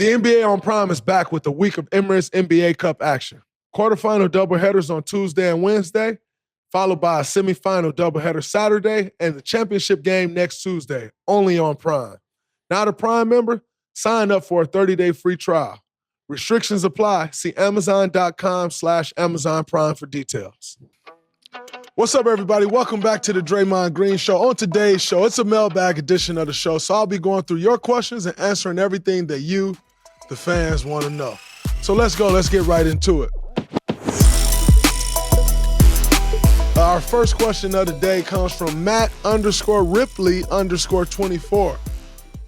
The NBA on Prime is back with a week of Emirates NBA Cup action. Quarterfinal doubleheaders on Tuesday and Wednesday, followed by a semifinal doubleheader Saturday and the championship game next Tuesday, only on Prime. Not a Prime member? Sign up for a 30-day free trial. Restrictions apply. See Amazon.com/Amazon Prime for details. What's up, everybody? Welcome back to the Draymond Green Show. On today's show, it's a mailbag edition of the show, so I'll be going through your questions and answering everything that you, the fans, want to know. So let's go. Let's get right into it. Our first question of the day comes from Matt_Ripley_24.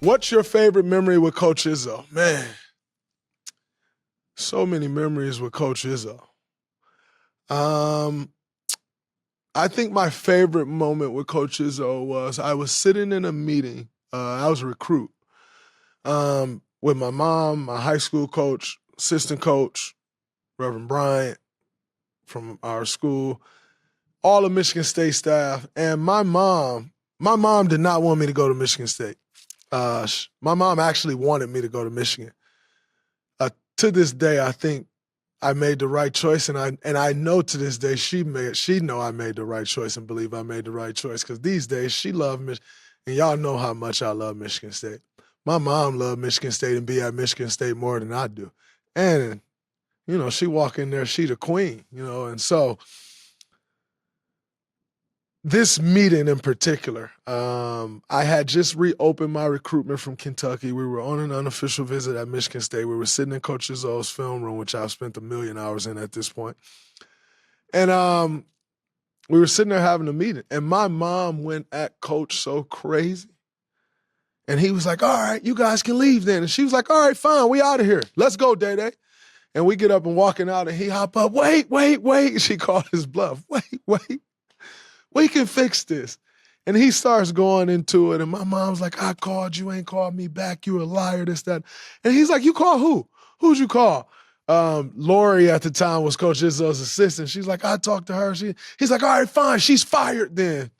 What's your favorite memory with Coach Izzo? Man, so many memories with Coach Izzo. I think my favorite moment with Coach Izzo was I was sitting in a meeting. I was a recruit with my mom, my high school coach, assistant coach, Reverend Bryant from our school, all the Michigan State staff, and my mom did not want me to go to Michigan State. My mom actually wanted me to go to Michigan. To this day, I think I made the right choice, and I know to this day she know I made the right choice and believe I made the right choice, because these days she loved Michigan, and y'all know how much I love Michigan State. My mom loved Michigan State and be at Michigan State more than I do. And, you know, she walk in there, she the queen, you know, and so this meeting in particular, I had just reopened my recruitment from Kentucky. We were on an unofficial visit at Michigan State. We were sitting in Coach Izzo's film room, which I've spent 1 million hours in at this point. And we were sitting there having a meeting, and my mom went at Coach so crazy. And he was like, all right, you guys can leave then. And she was like, all right, fine, we out of here. Let's go, Day. And we get up and walking out, and he hop up, wait. She called his bluff. Wait. We can fix this. And he starts going into it, and my mom's like, I called you, ain't called me back. You a liar, this, that. And he's like, you call who? Who'd you call? Lori at the time was Coach Izzo's assistant. She's like, I talked to her. He's like, all right, fine, she's fired then.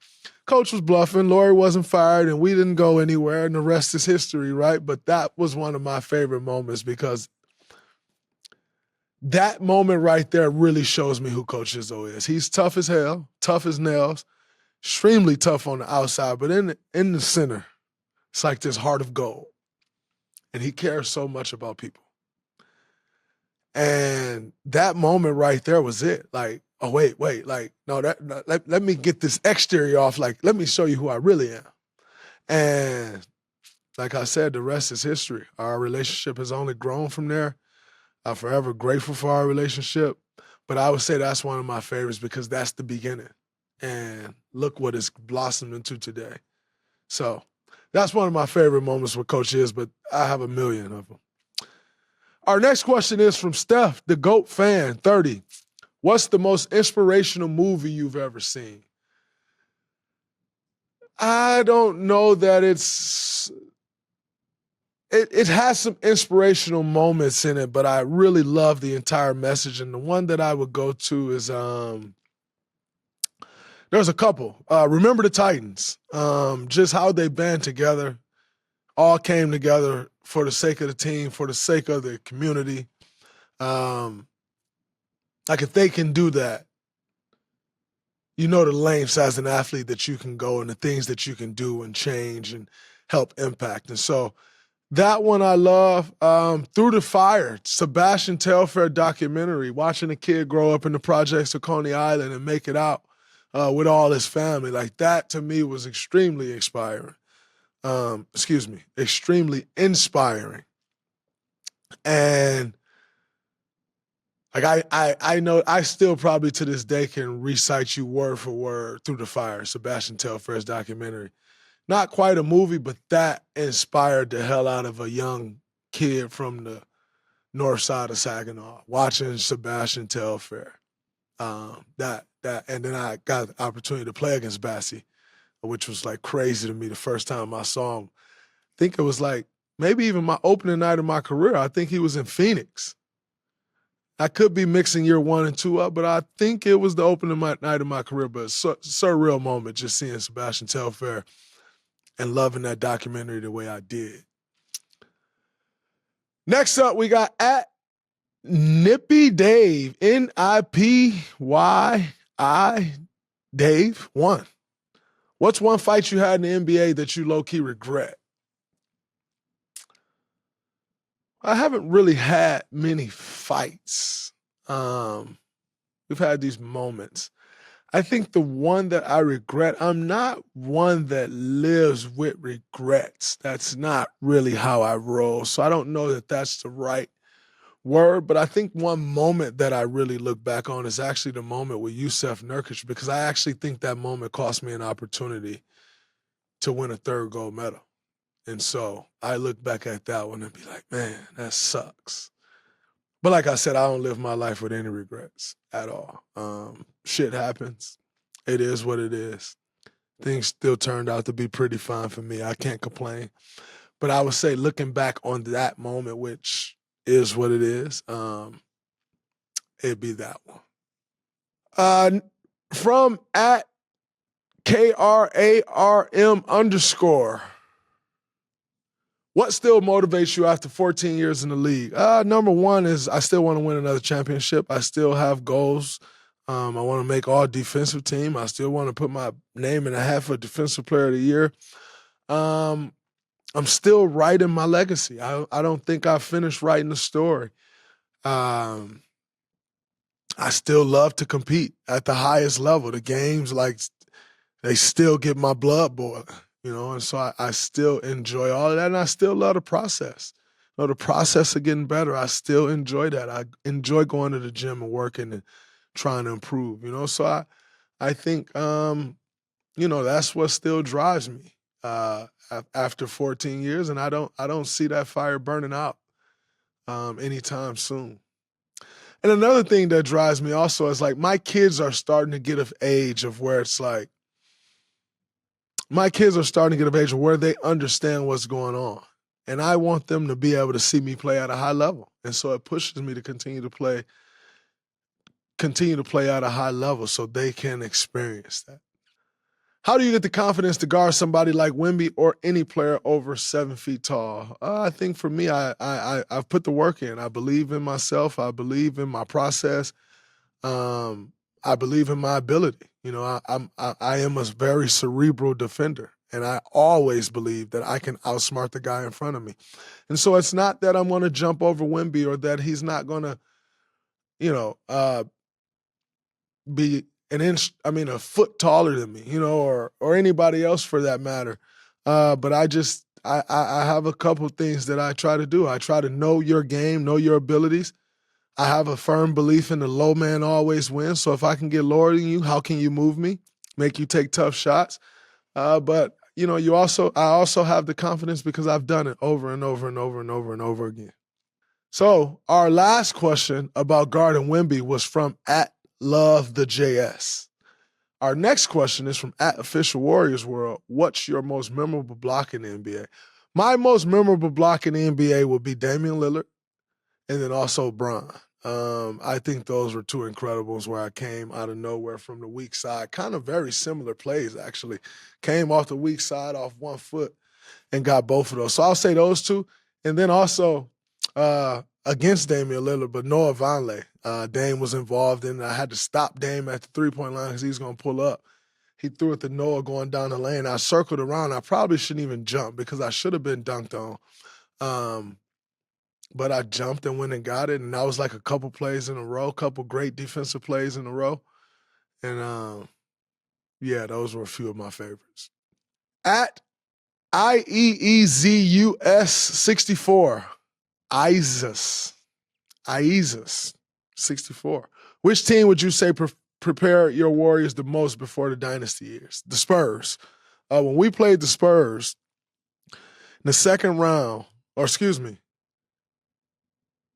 Coach was bluffing. Lori wasn't fired, and we didn't go anywhere, and the rest is history, right? But that was one of my favorite moments, because that moment right there really shows me who Coach Izzo is. He's tough as hell, tough as nails, extremely tough on the outside, but in the center, it's like this heart of gold. And he cares so much about people. And that moment right there was it. Like, oh, wait, like, no, let me get this exterior off. Like, let me show you who I really am. And like I said, the rest is history. Our relationship has only grown from there. I'm forever grateful for our relationship, but I would say that's one of my favorites, because that's the beginning. And look what it's blossomed into today. So that's one of my favorite moments with Coach is, but I have 1 million of them. Our next question is from Steph, the GOAT fan, 30. What's the most inspirational movie you've ever seen? I don't know that it has some inspirational moments in it, but I really love the entire message. And the one that I would go to is there's a couple. Remember the Titans. Just how they band together, all came together for the sake of the team, for the sake of the community. Like, if they can do that, you know the lengths as an athlete that you can go and the things that you can do and change and help impact. And so that one I love. Through the Fire, Sebastian Telfair documentary, watching a kid grow up in the projects of Coney Island and make it out with all his family. Like, that to me was extremely inspiring. Extremely inspiring. And like I know I still probably to this day can recite you word for word Through the Fire, Sebastian Telfair's documentary. Not quite a movie, but that inspired the hell out of a young kid from the north side of Saginaw, watching Sebastian Telfair. And then I got the opportunity to play against Bassie, which was like crazy to me the first time I saw him. I think it was like maybe even my opening night of my career. I think he was in Phoenix. I could be mixing year 1 and 2 up, but I think it was the opening night of my career. But it's a surreal moment just seeing Sebastian Telfair and loving that documentary the way I did. Next up, we got at Nippy Dave, Nipyi Dave 1. What's one fight you had in the NBA that you low-key regret? I haven't really had many fights. We've had these moments. I think the one that I regret, I'm not one that lives with regrets. That's not really how I roll. So I don't know that that's the right word, but I think one moment that I really look back on is actually the moment with Yusuf Nurkic, because I actually think that moment cost me an opportunity to win a third gold medal. And so I look back at that one and be like, man, that sucks. But like I said, I don't live my life with any regrets at all. Shit happens. It is what it is. Things still turned out to be pretty fine for me. I can't complain. But I would say looking back on that moment, which is what it is, it'd be that one. From at KRARM_. What still motivates you after 14 years in the league? Number one is I still want to win another championship. I still have goals. I want to make all defensive team. I still want to put my name in the hat for Defensive Player of the Year. I'm still writing my legacy. I don't think I finished writing the story. I still love to compete at the highest level. The games, like, they still get my blood boiling. And so I still enjoy all of that, and I still love the process. The process of getting better, I still enjoy that. I enjoy going to the gym and working and trying to improve, So I think, that's what still drives me after 14 years, and I don't see that fire burning out anytime soon. And another thing that drives me also is, like, my kids are starting to get of age of where it's like, my kids are starting to get of age where they understand what's going on. And I want them to be able to see me play at a high level. And so it pushes me to continue to play at a high level so they can experience that. How do you get the confidence to guard somebody like Wemby or any player over 7 feet tall? I think for me, I've put the work in. I believe in myself. I believe in my process. I believe in my ability. I am a very cerebral defender, and I always believe that I can outsmart the guy in front of me. And so it's not that I'm going to jump over Wemby or that he's not going to, be a foot taller than me, or anybody else for that matter. But I have a couple things that I try to do. I try to know your game, know your abilities. I have a firm belief in the low man always wins. So if I can get lower than you, how can you move me, make you take tough shots? But I also have the confidence because I've done it over and over and over and over and over again. So our last question about guarding Wemby was from at Love the JS. Our next question is from at Official Warriors World. What's your most memorable block in the NBA? My most memorable block in the NBA would be Damian Lillard, and then also Bron. I think those were two incredibles where I came out of nowhere from the weak side. Kind of very similar plays, actually. Came off the weak side off 1 foot and got both of those. So I'll say those two. And then also against Damian Lillard, but Noah Vonleh. Dame was involved in it. I had to stop Dame at the three-point line because he was going to pull up. He threw it to Noah going down the lane. I circled around. I probably shouldn't even jump because I should have been dunked on. But I jumped and went and got it, and that was like a couple plays in a row, couple great defensive plays in a row. And, those were a few of my favorites. At IEEZUS64, IEZUS64. Which team would you say prepare your Warriors the most before the dynasty years? The Spurs. When we played the Spurs in the second round,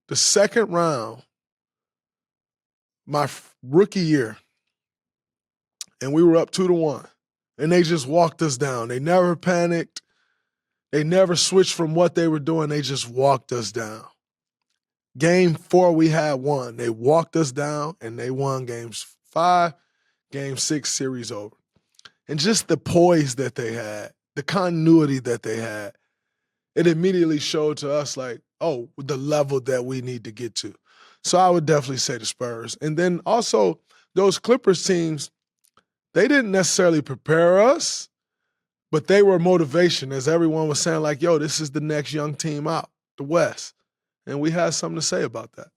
the second round, my rookie year, and we were up 2-1, and they just walked us down. They never panicked. They never switched from what they were doing. They just walked us down. Game 4, we had won. They walked us down, and they won games 5, game 6, series over. And just the poise that they had, the continuity that they had, it immediately showed to us like, oh, the level that we need to get to. So I would definitely say the Spurs. And then also those Clippers teams, they didn't necessarily prepare us, but they were motivation, as everyone was saying, like, yo, this is the next young team out, the West. And we had something to say about that.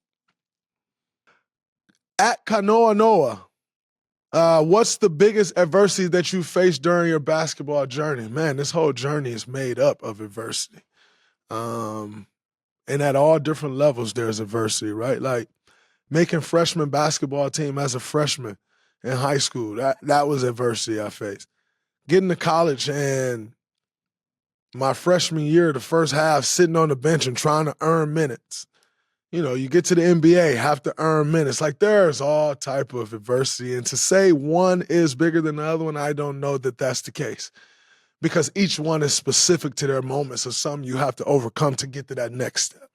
At Kanoa Noah, what's the biggest adversity that you faced during your basketball journey? Man, this whole journey is made up of adversity. And at all different levels, there's adversity, right? Like making freshman basketball team as a freshman in high school, that was adversity I faced. Getting to college and my freshman year, the first half, sitting on the bench and trying to earn minutes. You know, you get to the NBA, have to earn minutes. Like there's all type of adversity. And to say one is bigger than the other one, I don't know that that's the case. Because each one is specific to their moments or something you have to overcome to get to that next step.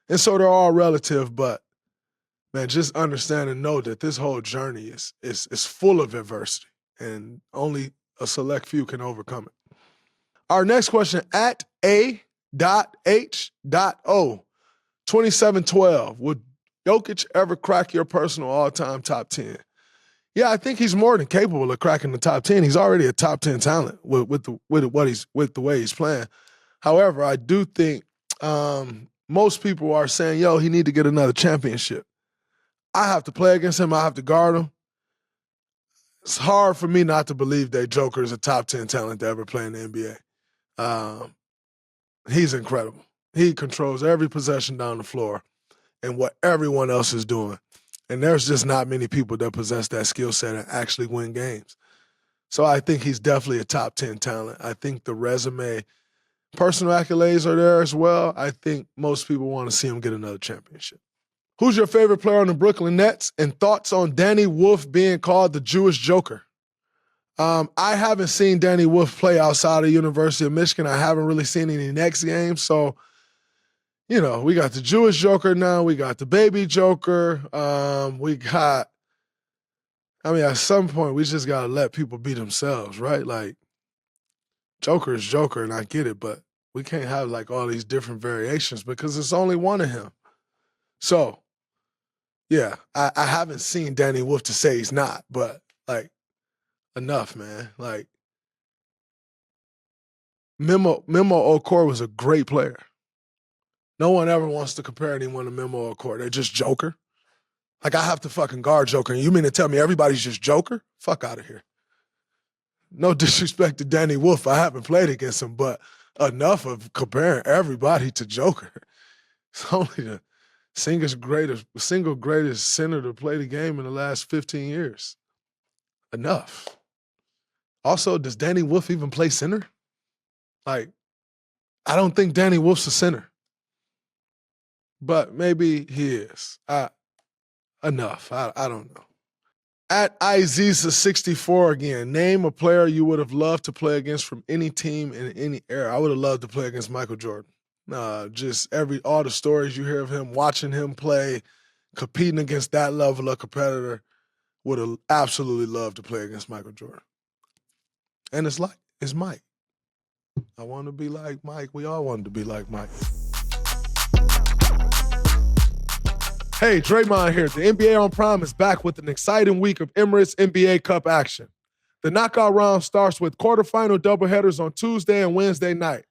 And so they're all relative, but man, just understand and know that this whole journey is full of adversity and only a select few can overcome it. Our next question, at A.H.O. 2712, would Jokic ever crack your personal all-time top 10? Yeah, I think he's more than capable of cracking the top 10. He's already a top 10 talent with the way he's playing. However, I do think most people are saying, yo, he need to get another championship. I have to play against him. I have to guard him. It's hard for me not to believe that Joker is a top 10 talent to ever play in the NBA. He's incredible. He controls every possession down the floor and what everyone else is doing. And there's just not many people that possess that skill set and actually win games. So I think he's definitely a top 10 talent. I think the resume, personal accolades are there as well. I think most people want to see him get another championship. Who's your favorite player on the Brooklyn Nets? And thoughts on Danny Wolf being called the Jewish Joker? I haven't seen Danny Wolf play outside of University of Michigan. I haven't really seen any Nets games. So, you know, we got the Jewish Joker now. We got the baby Joker. At some point, we just got to let people be themselves, right? Like, Joker is Joker, and I get it, but we can't have, like, all these different variations because it's only one of him. So, yeah, I haven't seen Danny Wolf to say he's not, but, like, enough, man. Like, Memo Okor was a great player. No one ever wants to compare anyone to Memo Okor. They're just Joker. Like, I have to fucking guard Joker, and you mean to tell me everybody's just Joker? Fuck out of here. No disrespect to Danny Wolf. I haven't played against him, but enough of comparing everybody to Joker. It's only the single greatest center to play the game in the last 15 years. Enough. Also, does Danny Wolf even play center? Like, I don't think Danny Wolf's a center. But maybe he is. Enough. I don't know. At Iziza64 again, name a player you would have loved to play against from any team in any era. I would have loved to play against Michael Jordan. Just all the stories you hear of him, watching him play, competing against that level of competitor, would have absolutely loved to play against Michael Jordan. And it's Mike. I want to be like Mike. We all wanted to be like Mike. Hey, Draymond here. The NBA on Prime is back with an exciting week of Emirates NBA Cup action. The knockout round starts with quarterfinal doubleheaders on Tuesday and Wednesday night.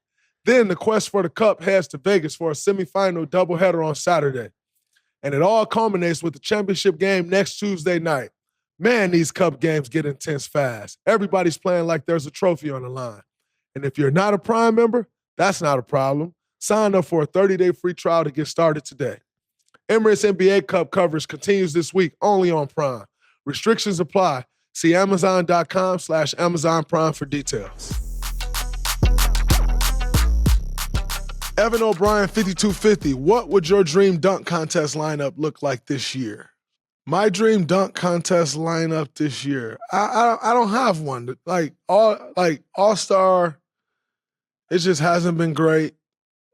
Then the quest for the cup heads to Vegas for a semifinal doubleheader on Saturday. And it all culminates with the championship game next Tuesday night. Man, these cup games get intense fast. Everybody's playing like there's a trophy on the line. And if you're not a Prime member, that's not a problem. Sign up for a 30-day free trial to get started today. Emirates NBA Cup coverage continues this week only on Prime. Restrictions apply. See Amazon.com/Amazon Prime for details. Evan O'Brien, 5250. What would your dream dunk contest lineup look like this year? My dream dunk contest lineup this year. I don't have one. All-Star, it just hasn't been great.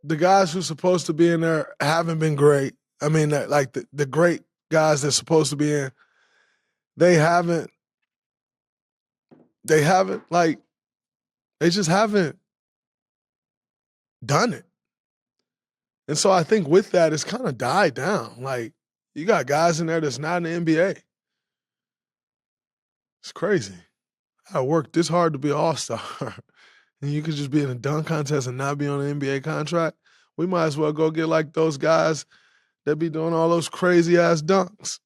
The guys who's supposed to be in there haven't been great. I mean, the great guys that's supposed to be in, they just haven't done it. And so I think with that, it's kind of died down. Like, you got guys in there that's not in the NBA. It's crazy. I worked this hard to be an all-star. And you could just be in a dunk contest and not be on an NBA contract. We might as well go get like those guys that be doing all those crazy-ass dunks.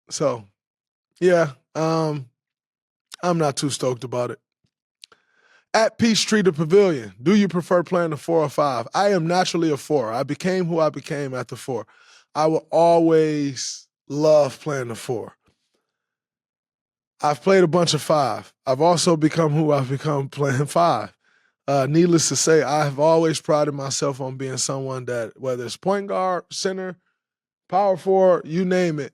So, yeah, I'm not too stoked about it. At Peachtree the Pavilion, do you prefer playing the 4 or 5? I am naturally a 4. I became who I became at the 4. I will always love playing the 4. I've played a bunch of 5. I've also become who I've become playing 5. Needless to say, I have always prided myself on being someone that, whether it's point guard, center, power forward, you name it,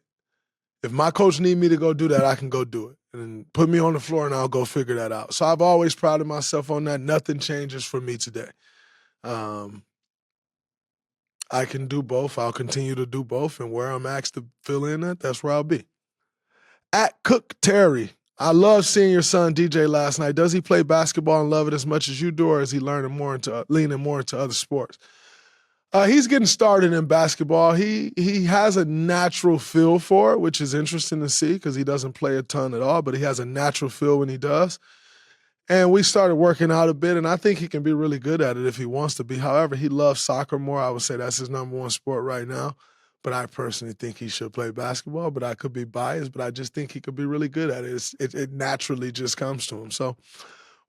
if my coach need me to go do that, I can go do it. And put me on the floor and I'll go figure that out. So I've always prided myself on that. Nothing changes for me today. I can do both. I'll continue to do both. And where I'm asked to fill in at, that's where I'll be. At Cook Terry, I love seeing your son DJ last night. Does he play basketball and love it as much as you do, or is he learning more leaning more into other sports? He's getting started in basketball. He has a natural feel for it, which is interesting to see because he doesn't play a ton at all, but he has a natural feel when he does. And we started working out a bit, and I think he can be really good at it if he wants to be. However, he loves soccer more. I would say that's his number one sport right now. But I personally think he should play basketball, but I could be biased, but I just think he could be really good at it. It naturally just comes to him. So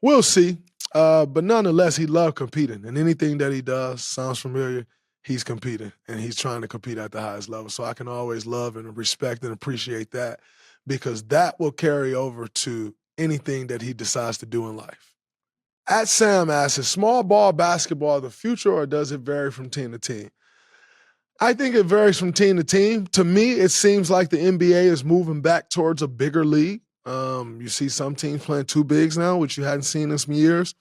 we'll see. But nonetheless, he loved competing, and anything that he does sounds familiar. He's competing, and he's trying to compete at the highest level. So I can always love and respect and appreciate that because that will carry over to anything that he decides to do in life. At Sam asks, is small ball basketball the future, or does it vary from team to team? I think it varies from team to team. To me, it seems like the NBA is moving back towards a bigger league. You see some teams playing 2 bigs now, which you hadn't seen in some years.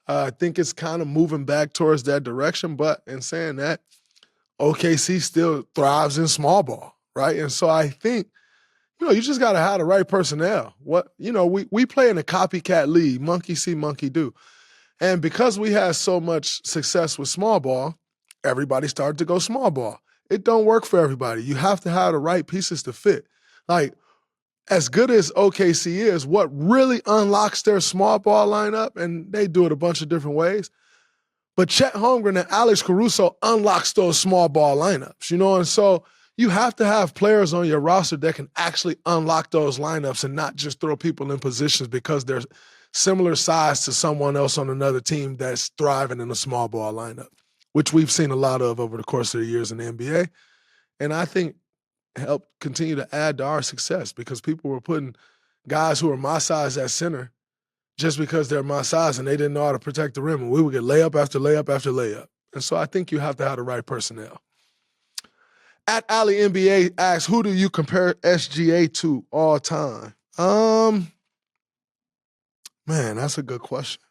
I think it's kind of moving back towards that direction. But in saying that, OKC still thrives in small ball, right? And so I think, you just got to have the right personnel. We play in a copycat league, monkey see, monkey do. And because we had so much success with small ball, everybody started to go small ball. It don't work for everybody. You have to have the right pieces to fit. Like, as good as OKC is, what really unlocks their small ball lineup, and they do it a bunch of different ways, but Chet Holmgren and Alex Caruso unlocks those small ball lineups, and so you have to have players on your roster that can actually unlock those lineups and not just throw people in positions because they're similar size to someone else on another team that's thriving in a small ball lineup, which we've seen a lot of over the course of the years in the NBA. And I think help continue to add to our success because people were putting guys who are my size at center just because they're my size and they didn't know how to protect the rim. And we would get layup after layup after layup. And so I think you have to have the right personnel. At Ali NBA asks, who do you compare SGA to all time? Man, that's a good question.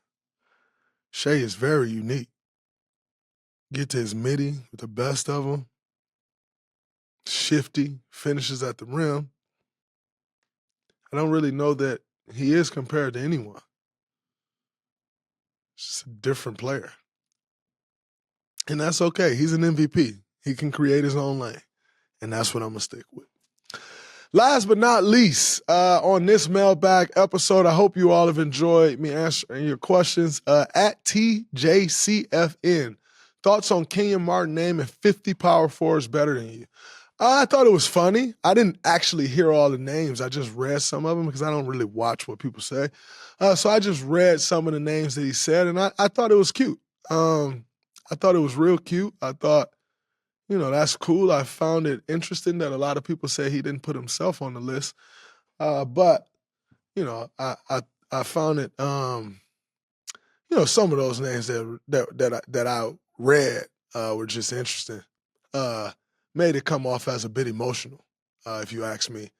Shea is very unique. Get to his midi with the best of them. Shifty, finishes at the rim. I don't really know that he is compared to anyone. It's just a different player. And that's okay. He's an MVP. He can create his own lane. And that's what I'm going to stick with. Last but not least, on this mailbag episode, I hope you all have enjoyed me answering your questions. At TJCFN, thoughts on Kenyon Martin naming 50 power forwards better than you? I thought it was funny. I didn't actually hear all the names. I just read some of them because I don't really watch what people say. So I just read some of the names that he said, and I thought it was cute. I thought it was real cute. I thought, that's cool. I found it interesting that a lot of people say he didn't put himself on the list. But I found it, some of those names that I read were just interesting. Made it come off as a bit emotional, if you ask me.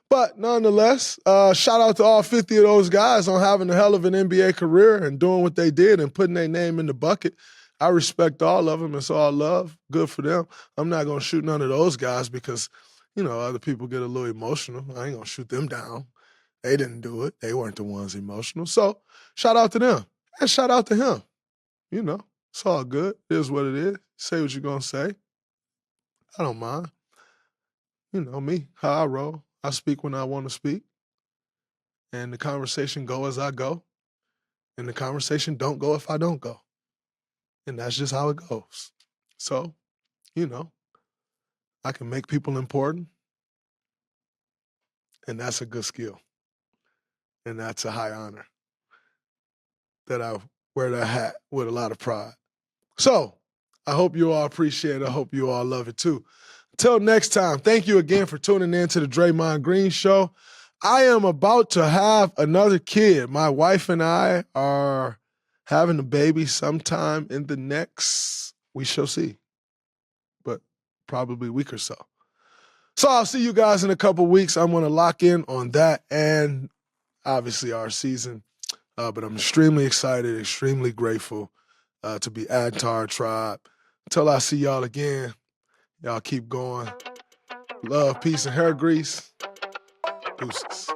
But nonetheless, shout out to all 50 of those guys on having a hell of an NBA career and doing what they did and putting their name in the bucket. I respect all of them. It's all love. Good for them. I'm not going to shoot none of those guys because, other people get a little emotional. I ain't going to shoot them down. They didn't do it. They weren't the ones emotional. So shout out to them. And shout out to him. It's all good. It is what it is. Say what you're going to say. I don't mind. You know me, how I roll. I speak when I want to speak. And the conversation go as I go. And the conversation don't go if I don't go. And that's just how it goes. So, you know, I can make people important. And that's a good skill. And that's a high honor that I wear that hat with a lot of pride. So, I hope you all appreciate it. I hope you all love it too. Until next time, thank you again for tuning in to the Draymond Green Show. I am about to have another kid. My wife and I are having a baby sometime in the next, we shall see, but probably a week or so. So I'll see you guys in a couple weeks. I'm going to lock in on that and obviously our season. But I'm extremely excited, extremely grateful to be added to our tribe. Until I see y'all again, y'all keep going. Love, peace, and hair grease. Deuces.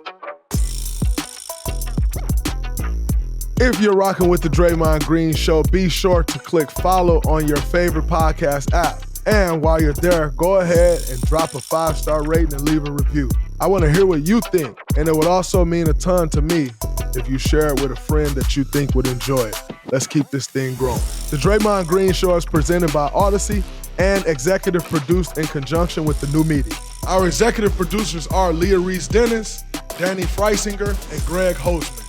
If you're rocking with the Draymond Green Show, be sure to click follow on your favorite podcast app. And while you're there, go ahead and drop a 5-star rating and leave a review. I want to hear what you think, and it would also mean a ton to me if you share it with a friend that you think would enjoy it. Let's keep this thing growing. The Draymond Green Show is presented by Odyssey and executive produced in conjunction with the New Media. Our executive producers are Leah Reese-Dennis, Danny Freisinger, and Greg Hosman.